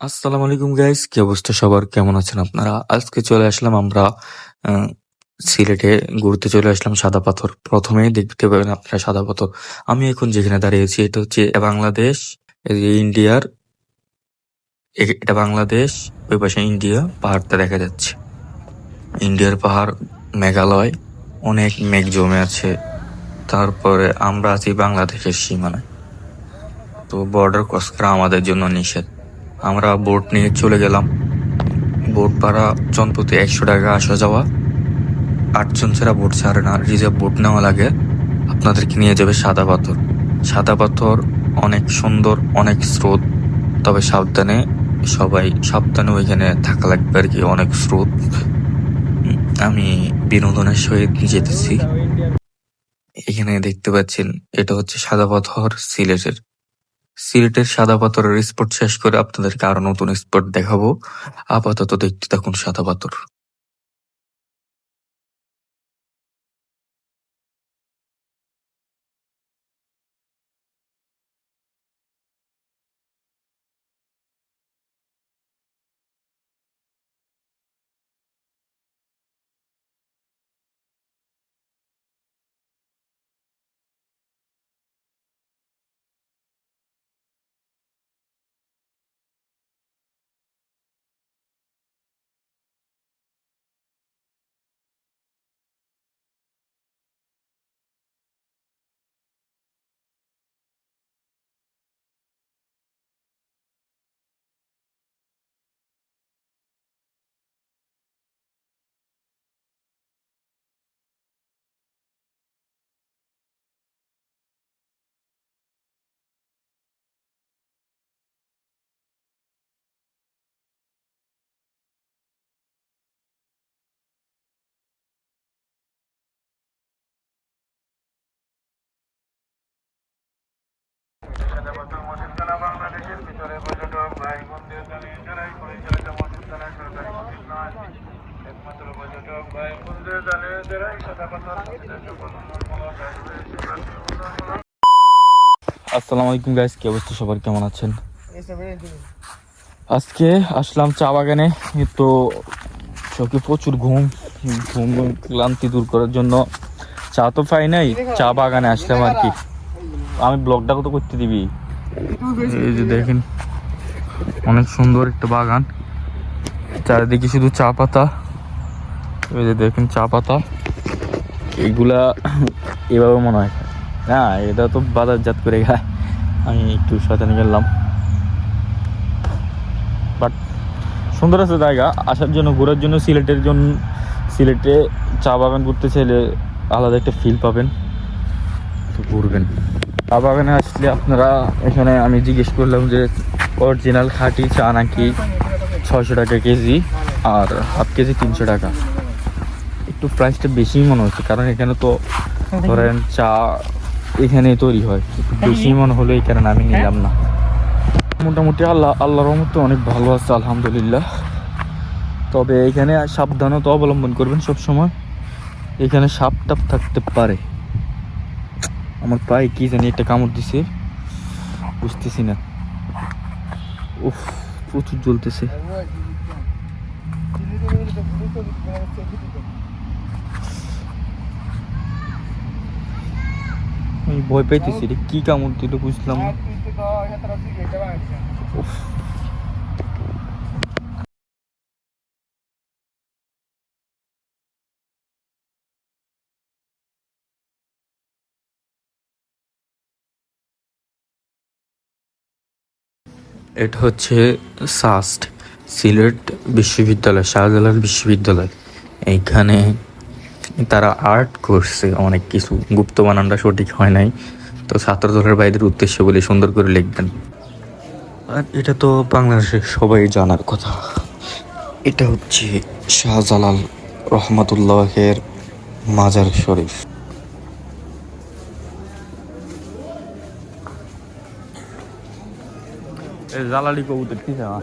আসসালামু আলাইকুম গাইস, কি অবস্থা সবার? কেমন আছেন আপনারা? আজকে চলে আসলাম আমরা আহ, সিলেটে ঘুরতে চলে আসলাম সাদা পাথর। প্রথমেই দেখতে পাবেন আপনারা সাদা পাথর। আমি এখন যেখানে দাঁড়িয়েছি এটা হচ্ছে বাংলাদেশ, এই যে ইন্ডিয়ার, এটা বাংলাদেশ, ওই পাশে ইন্ডিয়া, পাহাড়টা দেখা যাচ্ছে। ইন্ডিয়ার পাহাড়, মেঘালয়, অনেক মেঘ জমে আছে। তারপরে আমরা আছি বাংলাদেশের সীমানায়, তো বর্ডার ক্রস করা আমাদের জন্য নিষেধ। আমরা বোট নিয়ে চলে গেলাম। বোট ভাড়া জনপ্রতি 100 টাকা আসা যাওয়া। 8 জন ছাড়া বোট ছাড়ে না, রিজার্ভ বোট নেওয়া লাগে। আপনাদেরকে নিয়ে যাবে সাদা পাথর। সাদা পাথর অনেক সুন্দর, অনেক স্রোত, তবে সাবধানে, সবাই সাবধানে ওইখানে থাকা লাগবে আর কি, অনেক স্রোত। আমি বিনোদনের সহিত যেতেছি। এখানে দেখতে পাচ্ছেন এটা হচ্ছে সাদা পাথর সিলেটের। সিলেটের সাদা পাথরের স্পট শেষ করে আপনাদেরকে আরো নতুন স্পট দেখাবো। আপাতত দেখতে থাকুন সাদা পাথর। বাংলাদেশের ভিতরে পর্যটক ভাই বোনদের জানে যারাই পরিচালিত মসজিদখানা সরকারি মসজিদ নয়, একমাত্র পর্যটক ভাই বোনদের জানে যারাই সাদা পাথর মসজিদের সকল উন্নয়নমূলক কাজ রয়েছে। আসসালামু আলাইকুম গাইস, কি অবস্থা সবার? কেমন আছেন? আজকে আসলাম চা বাগানে। তো চোখে প্রচুর ঘুম, ঘুম ক্লান্তি দূর করার জন্য চা তো পাই নাই, চা বাগানে আসলাম আর কি। আমি ব্লগটা কত করতে দিবি? এই যে দেখেন, অনেক সুন্দর একটা বাগান, চারিদিকে শুধু চা পাতা। এই যে দেখেন চা পাতা, এইগুলা এভাবে মনে হয় না, এটা তো বাজারজাত করে খায়। আমি একটু সাথে নিয়ে গেলাম, বাট সুন্দর আছে জায়গা আসার জন্য, ঘোরার জন্য। সিলেটে চা বাগান ঘুরতে চাইলে আলাদা একটা ফিল পাবেন, তো ঘুরবেন। চা বাগানে আসলে আপনারা, এখানে আমি জিজ্ঞেস করলাম যে অরিজিনাল খাঁটি চা নাকি 600 টাকা কেজি, আর হাফ কেজি 300 টাকা। একটু প্রাইসটা বেশি মনে হচ্ছে, কারণ এখানে তো ধরেন চা এখানেই তৈরি হয়, একটু বেশি মনে হলো, এই কারণে আমি নিলাম না। মোটামুটি আল্লাহর রহমতে অনেক ভালো আছে, আলহামদুলিল্লাহ। তবে এখানে সাবধানতা অবলম্বন করবেন সব সময়, এখানে সাপ টাপ থাকতে পারে। আমার পায়ে কি জানি একটা কামড় দিছে, বুঝতেছি না। উফ, প্রচুর জ্বলতেছে। আমি ভয় পাইতেছি, রে কি কামড় দিল বুঝলাম না। উফ, এটা হচ্ছে সাস্ট, সিলেট বিশ্ববিদ্যালয়, শাহজালাল বিশ্ববিদ্যালয়। এইখানে তারা আর্ট করছে অনেক কিছু, গুপ্ত বানানটা সঠিক হয় নাই, তো ছাত্র দলের ভাইদের উদ্দেশ্যে বলে সুন্দর করে লিখবেন। আর এটা তো বাংলাদেশের সবাই জানার কথা, এটা হচ্ছে শাহজালাল রহমাতুল্লাহের মাজার শরীফ। জালালি কবুতর কি জানা?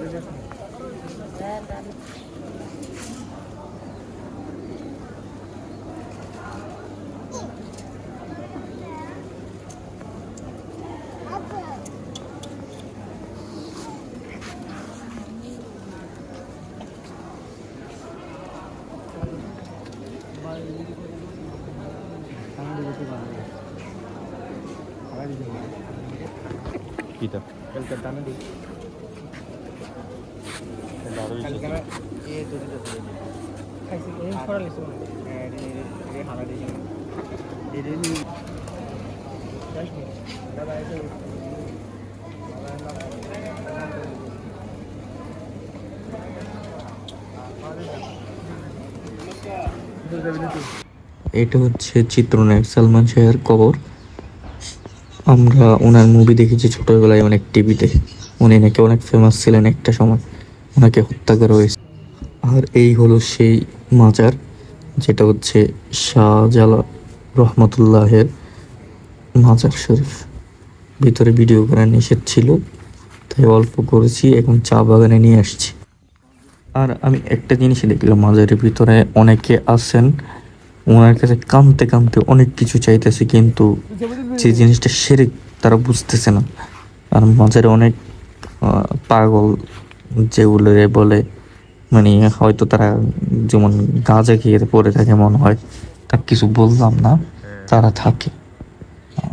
কিটা এটা হচ্ছে চিত্রনায়ক সালমান শাহের কবর। আমরা ওনার মুভি দেখেছি ছোটবেলায় অনেক টিভিতে। উনি নাকি অনেক ফেমাস ছিলেন একটা সময়, ওনাকে হত্যা করা হয়েছে। আর এই হলো সেই মাজার, যেটা হচ্ছে শাহজালাল রহমতুল্লাহের মাজার শরীফ। ভিতরে ভিডিও করা নিষেধ ছিল, তাই অল্প করেছি, এখন চা বাগানে নিয়ে আসছি। আর আমি একটা জিনিস দেখলাম, মাজারের ভিতরে অনেকে আছেন, ওনার কাছে কামতে কামতে অনেক কিছু চাইতেছে, কিন্তু যে জিনিসটা শিরক তারা বুঝতেছে না। আর মাজারে অনেক পাগল যেগুলো বলে, মানে হয়তো তারা যেমন গাঁজা খেয়ে পড়ে থাকে মনে হয়, তার কিছু বললাম না, তারা থাকে।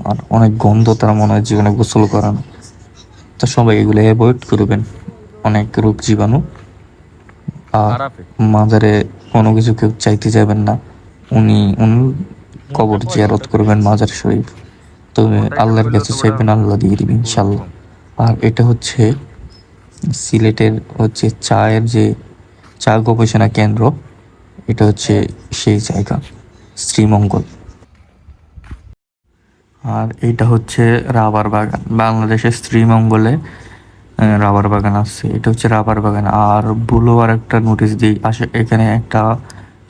আর অনেক গন্ধ, তারা মনে হয় জীবনে গোসল করে না। তা সবাই এগুলো অ্যাভয়েড করবেন, অনেক রোগ জীবাণু। আর মাজারে কোনো কিছু কেউ চাইতে যাবেন না, উনি কবর জিয়ারত করবেন মাজার শরীফ, তবে আল্লাহর কাছে চাইবেন, আল্লাহ দিয়ে দিবেন ইনশাল্লাহ। আর এটা হচ্ছে সিলেটের হচ্ছে চায়ের যে চা গবেষণা কেন্দ্র, এটা হচ্ছে সেই জায়গা, শ্রীমঙ্গল। আর এটা হচ্ছে রাবার বাগান, বাংলাদেশের শ্রীমঙ্গলে রাবার বাগান আছে, এটা হচ্ছে রাবার বাগান। আর বুলো আর একটা নোটিশ দিই, এখানে একটা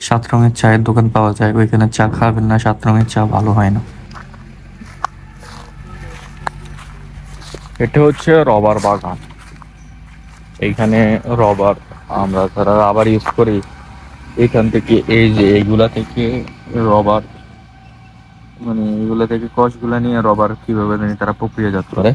7 রঙের চায়ের দোকান পাওয়া যায়, ওইখানে চা খাবেন না, 7 রঙের চা ভালো হয় না। এটা হচ্ছে রবার বাগান, এইখানে রবার, আমরা যারা রাবার ইউজ করি, এখান থেকে এই যে এইগুলা থেকে রবার, মানে এগুলা থেকে কষগুলা নিয়ে রবার কিভাবে জানি তারা প্রক্রিয়াজাত করে।